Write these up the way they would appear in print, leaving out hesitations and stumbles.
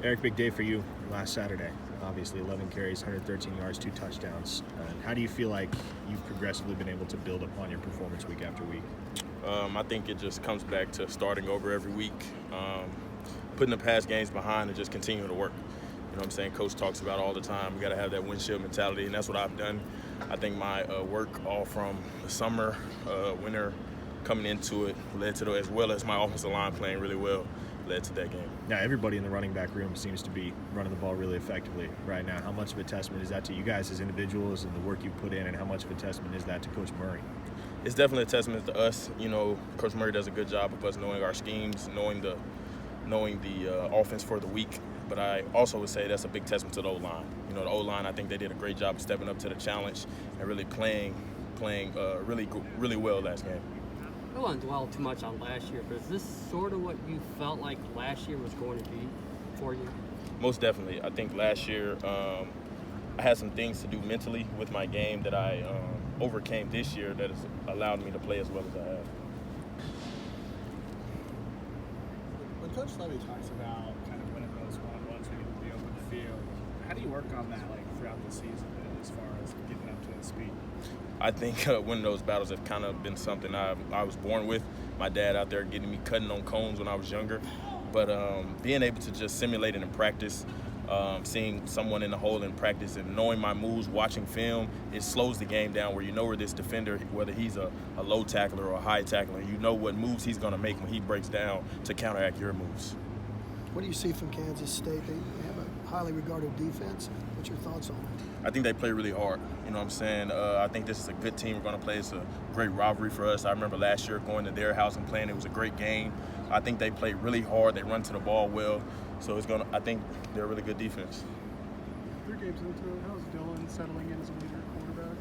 Eric, big day for you last Saturday. Obviously, 11 carries, 113 yards, 2 touchdowns. How do you feel like you've progressively been able to build upon your performance week after week? I think it just comes back to starting over every week, putting the past games behind and just continuing to work. You know what I'm saying? Coach talks about all the time. We got to have that windshield mentality, and that's what I've done. I think my work all from the summer, winter, coming into it led to as well as my offensive line playing really well, led to that game. Now, everybody in the running back room seems to be running the ball really effectively right now. How much of a testament is that to you guys as individuals and the work you put in, and how much of a testament is that to Coach Murray? It's definitely a testament to us. You know, Coach Murray does a good job of us knowing our schemes, knowing the offense for the week. But I also would say that's a big testament to the O-line. You know, the O-line, I think they did a great job of stepping up to the challenge and really playing really well last game. I don't want to dwell too much on last year, but is this sort of what you felt like last year was going to be for you? Most definitely. I think last year I had some things to do mentally with my game that I overcame this year that has allowed me to play as well as I have. When Coach Levy talks about kind of winning those one-on-ones when you would be open field, how do you work on that throughout the season as far as getting up to speed? I think winning those battles have kind of been something I was born with. My dad out there getting me cutting on cones when I was younger. But being able to just simulate it in practice, seeing someone in the hole in practice and knowing my moves, watching film, it slows the game down where you know where this defender, whether he's a low tackler or a high tackler, you know what moves he's going to make when he breaks down to counteract your moves. What do you see from Kansas State? They have a highly regarded defense. What's your thoughts on it? I think they play really hard. You know what I'm saying? I think this is a good team we're going to play. It's a great rivalry for us. I remember last year going to their house and playing. It was a great game. I think they play really hard. They run to the ball well. So I think they're a really good defense. 3 games into it, how's Dylan settling in as a leader quarterback?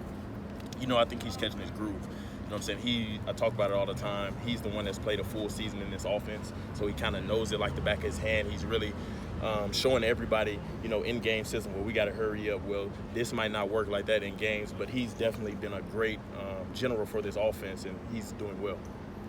You know, I think he's catching his groove. You know what I'm saying? I talk about it all the time. He's the one that's played a full season in this offense, so he kind of knows it like the back of his hand. He's really showing everybody, you know, in-game system, well, we got to hurry up. Well, this might not work like that in games, but he's definitely been a great general for this offense, and he's doing well.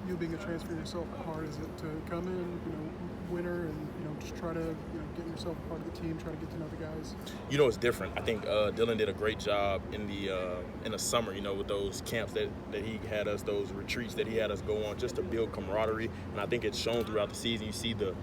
You being a transfer yourself, how hard is it to come in, winner, and just try to get yourself part of the team, try to get to know the guys? You know, it's different. I think Dylan did a great job in the summer, with those camps that he had us, those retreats that he had us go on, just to build camaraderie. And I think it's shown throughout the season. You see the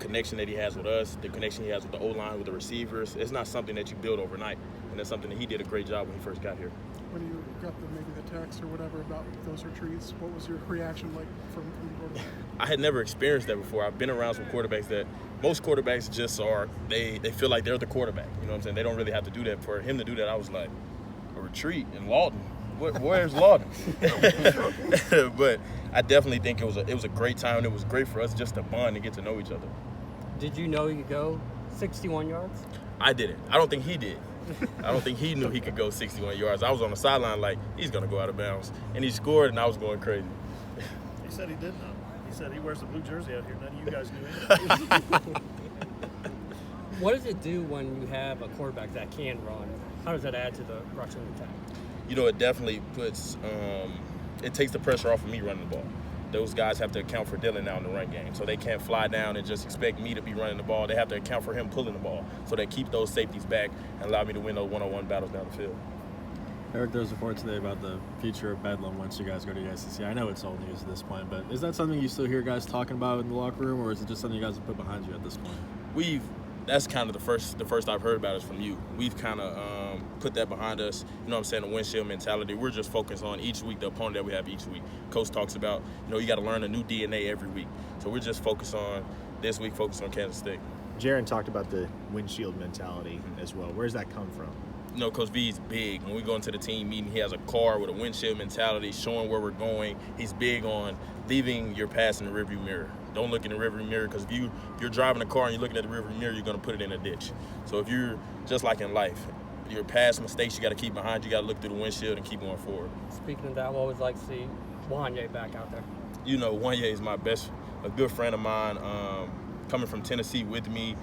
connection that he has with us, the connection he has with the O-line, with the receivers. It's not something that you build overnight, and that's something that he did a great job when he first got here. When you got maybe the text or whatever about those retreats, what was your reaction like from the quarterback? I had never experienced that before. I've been around some quarterbacks that most quarterbacks just are, they feel like they're the quarterback. You know what I'm saying? They don't really have to do that. For him to do that, I was like, a retreat in Lawton? Where's Lawton? But I definitely think it was a great time. It was great for us just to bond and get to know each other. Did you know you could go 61 yards? I didn't. I don't think he did. I don't think he knew he could go 61 yards. I was on the sideline like, he's going to go out of bounds. And he scored, and I was going crazy. He said he did know. He said he wears the blue jersey out here. None of you guys knew anything. What does it do when you have a quarterback that can run? How does that add to the rushing attack? It definitely puts it takes the pressure off of me running the ball. Those guys have to account for Dylan now in the run game. So they can't fly down and just expect me to be running the ball. They have to account for him pulling the ball. So they keep those safeties back and allow me to win those one-on-one battles down the field. Eric, there was a report today about the future of Bedlam once you guys go to the SEC. I know it's old news at this point, but is that something you still hear guys talking about in the locker room, or is it just something you guys have put behind you at this point? That's kind of the first I've heard about it from you. We've kind of put that behind us. You know what I'm saying, the windshield mentality. We're just focused on each week, the opponent that we have each week. Coach talks about, you got to learn a new DNA every week. So we're just focused on this week, focused on Kansas State. Jaron talked about the windshield mentality as well. Where does that come from? Coach V's big. When we go into the team meeting, he has a car with a windshield mentality, showing where we're going. He's big on leaving your pass in the rearview mirror. Don't look in the rearview mirror, because if you're driving a car and you're looking at the rearview mirror, you're going to put it in a ditch. So if you're just like in life, your past mistakes you got to keep behind you. You got to look through the windshield and keep going forward. Speaking of that, what would like to see Wanye back out there? Wanye is a good friend of mine, coming from Tennessee with me.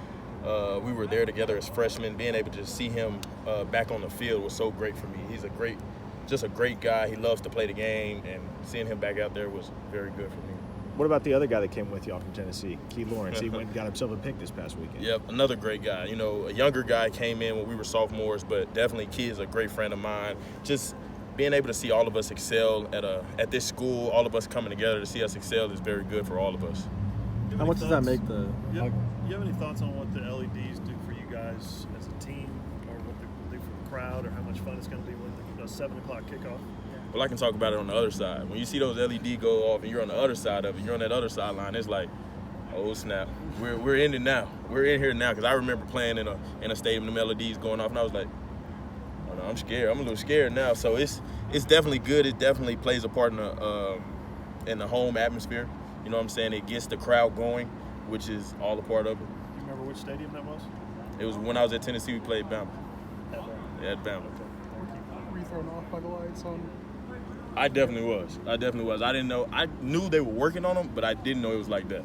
We were there together as freshmen. Being able to see him back on the field was so great for me. He's just a great guy. He loves to play the game, and seeing him back out there was very good for me. What about the other guy that came with y'all from Tennessee, Key Lawrence? He went and got himself a pick this past weekend. Yep, another great guy. You know, a younger guy came in when we were sophomores, but definitely Key is a great friend of mine. Just being able to see all of us excel at this school, all of us coming together to see us excel is very good for all of us. How much does that make the? You have any thoughts on what the LEDs do for you guys as a team, or what they do for the crowd, or how much fun it's going to be when the 7 o'clock kickoff? Well, I can talk about it on the other side. When you see those LED go off and you're on the other side of it, you're on that other sideline, it's like, oh snap, we're in it now. We're in here now, because I remember playing in a stadium, the LEDs going off, and I was like, oh no, I'm scared. I'm a little scared now. So it's definitely good. It definitely plays a part in the home atmosphere. You know what I'm saying? It gets the crowd going, which is all a part of it. You remember which stadium that was? It was when I was at Tennessee. We played Bama. Yeah, at Bama. Were you thrown off by the lights on? I definitely was. I didn't know. I knew they were working on them, but I didn't know it was like that.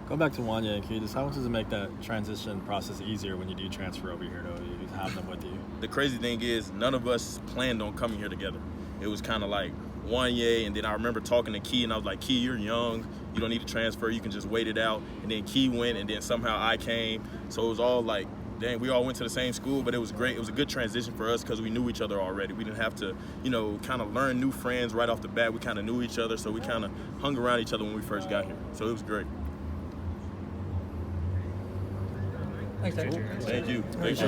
Go back to Wanya and Keys. How much does it make that transition process easier when you do transfer over here to you have them with you? The crazy thing is, none of us planned on coming here together. It was kind of like Wanya, and then I remember talking to Key, and I was like, Key, you're young. You don't need to transfer. You can just wait it out. And then Key went, and then somehow I came. So it was all like, dang, we all went to the same school, but it was great. It was a good transition for us because we knew each other already. We didn't have to, kind of learn new friends right off the bat. We kind of knew each other, so we kind of hung around each other when we first got here. So it was great. Thanks, Dave. Thank you. Thank you.